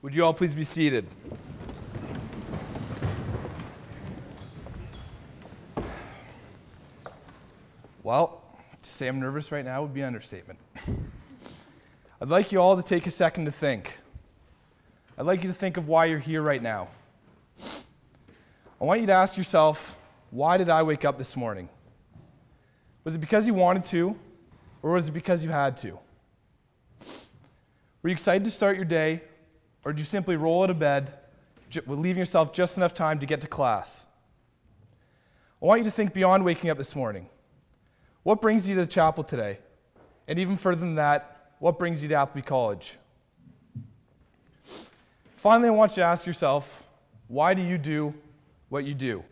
Would you all please be seated? Well, to say I'm nervous right now would be an understatement. I'd like you all to take a second to think. I'd like you to think of why you're here right now. I want you to ask yourself, why did I wake up this morning? Was it because you wanted to, or was it because you had to? Were you excited to start your day, or did you simply roll out of bed, leaving yourself just enough time to get to class? I want you to think beyond waking up this morning. What brings you to the chapel today? And even further than that, what brings you to Appleby College? Finally, I want you to ask yourself, why do you do what you do?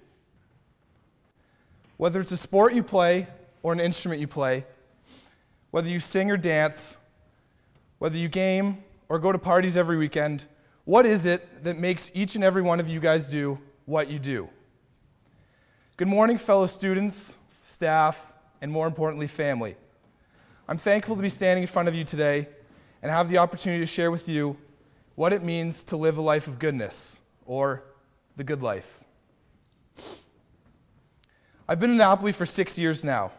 Whether it's a sport you play or an instrument you play, whether you sing or dance, whether you game or go to parties every weekend, what is it that makes each and every one of you guys do what you do? Good morning, fellow students, staff, and more importantly, family. I'm thankful to be standing in front of you today and have the opportunity to share with you what it means to live a life of goodness, or the good life. I've been in Appleby for 6 years now,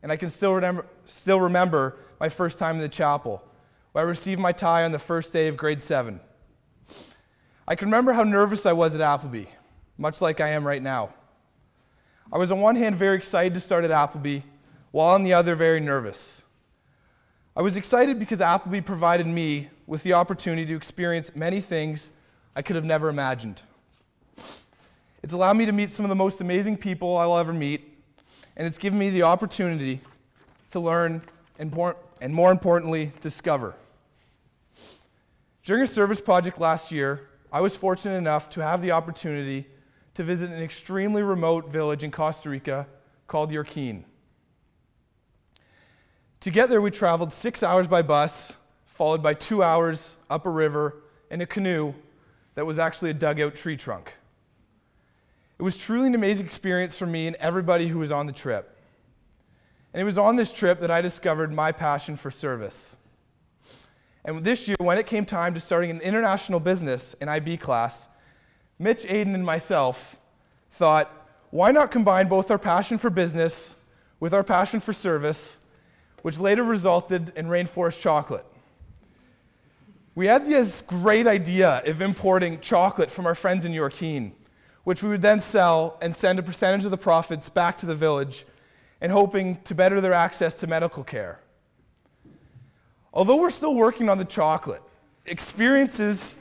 and I can still remember my first time in the chapel, where I received my tie on the first day of grade 7. I can remember how nervous I was at Appleby, much like I am right now. I was on one hand very excited to start at Appleby, while on the other very nervous. I was excited because Appleby provided me with the opportunity to experience many things I could have never imagined. It's allowed me to meet some of the most amazing people I'll ever meet, and it's given me the opportunity to learn and more importantly, discover. During a service project last year, I was fortunate enough to have the opportunity to visit an extremely remote village in Costa Rica called Sisokin. To get there, we traveled 6 hours by bus, followed by 2 hours up a river in a canoe that was actually a dugout tree trunk. It was truly an amazing experience for me and everybody who was on the trip. And it was on this trip that I discovered my passion for service. And this year, when it came time to starting an international business in IB class, Mitch, Aiden, and myself thought, why not combine both our passion for business with our passion for service, which later resulted in Rainforest Chocolate. We had this great idea of importing chocolate from our friends in Sisokin, which we would then sell and send a percentage of the profits back to the village, and hoping to better their access to medical care. Although we're still working on the chocolate, experiences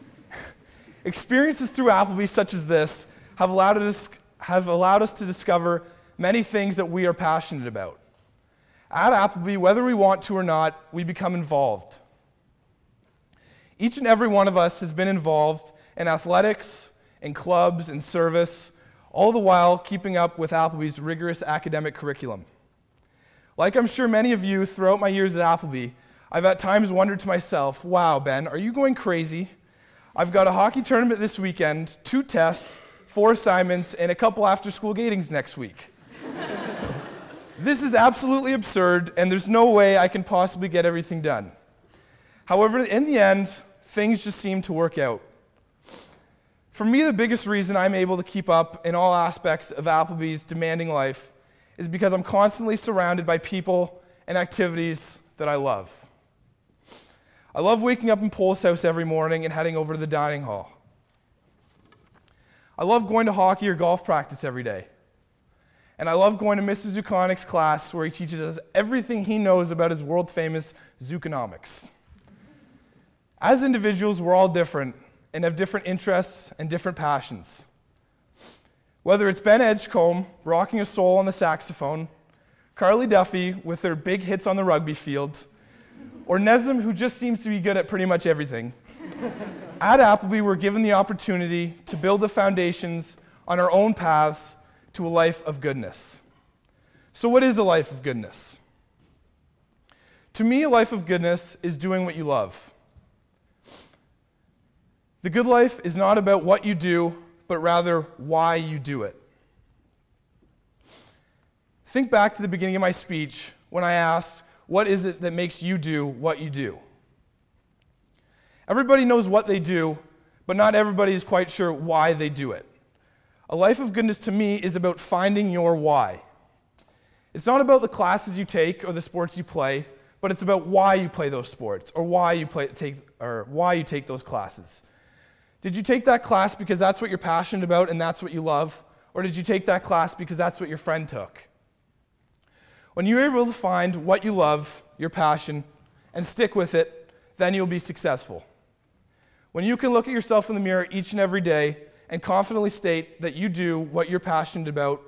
through Appleby such as this have allowed us to discover many things that we are passionate about. At Appleby, whether we want to or not, we become involved. Each and every one of us has been involved in athletics, in clubs, in service, all the while keeping up with Appleby's rigorous academic curriculum. Like I'm sure many of you throughout my years at Appleby, I've at times wondered to myself, wow, Ben, are you going crazy? I've got a hockey tournament this weekend, 2 tests, 4 assignments, and a couple after-school gatings next week. This is absolutely absurd, and there's no way I can possibly get everything done. However, in the end, things just seem to work out. For me, the biggest reason I'm able to keep up in all aspects of Appleby's demanding life is because I'm constantly surrounded by people and activities that I love. I love waking up in Pole's house every morning and heading over to the dining hall. I love going to hockey or golf practice every day. And I love going to Mr. Zukonic's class where he teaches us everything he knows about his world-famous zooconomics. As individuals, we're all different and have different interests and different passions. Whether it's Ben Edgecombe rocking a soul on the saxophone, Carly Duffy with her big hits on the rugby field, or Nesm, who just seems to be good at pretty much everything, at Appleby, we're given the opportunity to build the foundations on our own paths to a life of goodness. So what is a life of goodness? To me, a life of goodness is doing what you love. The good life is not about what you do, but rather why you do it. Think back to the beginning of my speech when I asked, what is it that makes you do what you do? Everybody knows what they do, but not everybody is quite sure why they do it. A life of goodness to me is about finding your why. It's not about the classes you take or the sports you play, but it's about why you play those sports or why you take those classes. Did you take that class because that's what you're passionate about and that's what you love? Or did you take that class because that's what your friend took? When you're able to find what you love, your passion, and stick with it, then you'll be successful. When you can look at yourself in the mirror each and every day and confidently state that you do what you're passionate about,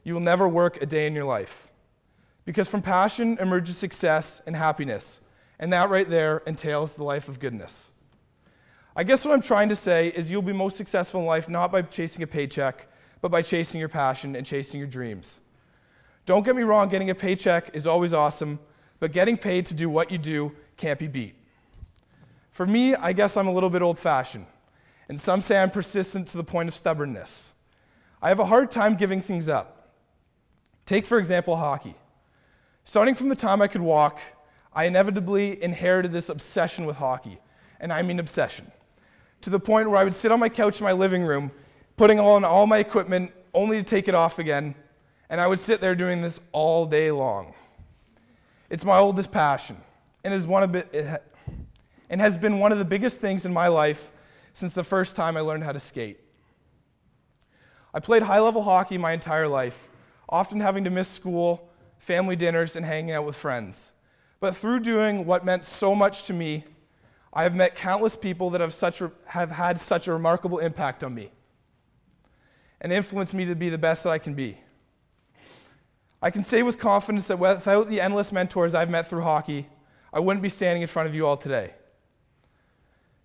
you will never work a day in your life. Because from passion emerges success and happiness, and that right there entails the life of goodness. I guess what I'm trying to say is you'll be most successful in life not by chasing a paycheck, but by chasing your passion and chasing your dreams. Don't get me wrong, getting a paycheck is always awesome, but getting paid to do what you do can't be beat. For me, I guess I'm a little bit old-fashioned, and some say I'm persistent to the point of stubbornness. I have a hard time giving things up. Take, for example, hockey. Starting from the time I could walk, I inevitably inherited this obsession with hockey, and I mean obsession, to the point where I would sit on my couch in my living room, putting on all my equipment, only to take it off again, and I would sit there doing this all day long. It's my oldest passion, and has been one of the biggest things in my life since the first time I learned how to skate. I played high-level hockey my entire life, often having to miss school, family dinners, and hanging out with friends. But through doing what meant so much to me, I have met countless people that have had such a remarkable impact on me and influenced me to be the best that I can be. I can say with confidence that without the endless mentors I've met through hockey, I wouldn't be standing in front of you all today.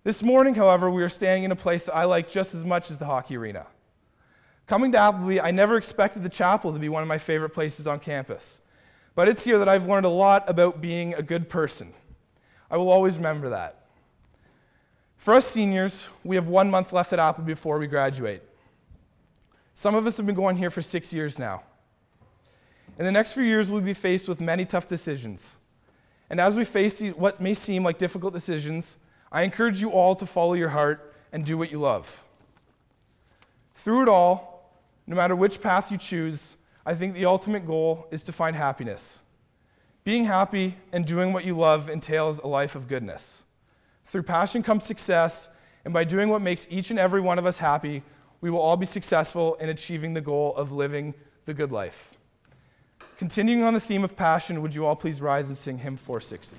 This morning, however, we are standing in a place that I like just as much as the hockey arena. Coming to Appleby, I never expected the chapel to be one of my favorite places on campus. But it's here that I've learned a lot about being a good person. I will always remember that. For us seniors, we have 1 month left at Appleby before we graduate. Some of us have been going here for 6 years now. In the next few years, we'll be faced with many tough decisions. And as we face what may seem like difficult decisions, I encourage you all to follow your heart and do what you love. Through it all, no matter which path you choose, I think the ultimate goal is to find happiness. Being happy and doing what you love entails a life of goodness. Through passion comes success, and by doing what makes each and every one of us happy, we will all be successful in achieving the goal of living the good life. Continuing on the theme of passion, would you all please rise and sing hymn 460?